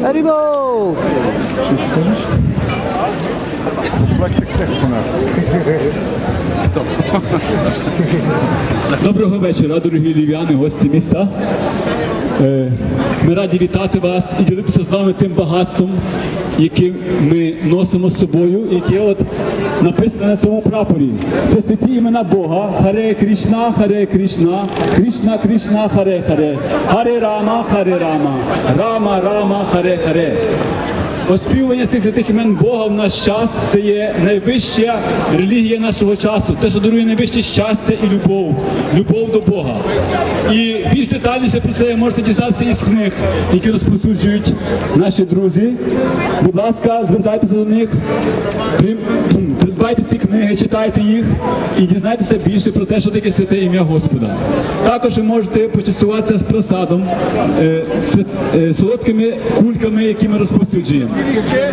Харібол! Щось скажеш? Бачите, текст у нас. Доброго вечора, дорогі львів'яни, гості міста. Ми раді вітати вас і ділитися з вами тим багатством, яке ми носимо з собою, яке от написано на цьому прапорі. Це святі імена Бога. Харе Кришна, Харе Кришна, Кришна Кришна, Харе Харе, Харе Рама, Харе Рама, Рама Рама, Харе Харе. Оспівування цих святих імен Бога в наш час – це є найвища релігія нашого часу, те, що дарує найвище щастя і любов до Бога. І більш детальніше про це ви можете дізнатися із книг, які розповсюджують наші друзі. Будь ласка, звертайтеся до них, придбайте ці книги, читайте їх і дізнайтеся більше про те, що таке святе ім'я Господа. Також ви можете почастуватися з просадом, солодкими кульками, які ми розповсюджуємо.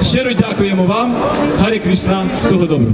Щиро дякуємо вам. Харі Кришна. Всього доброго.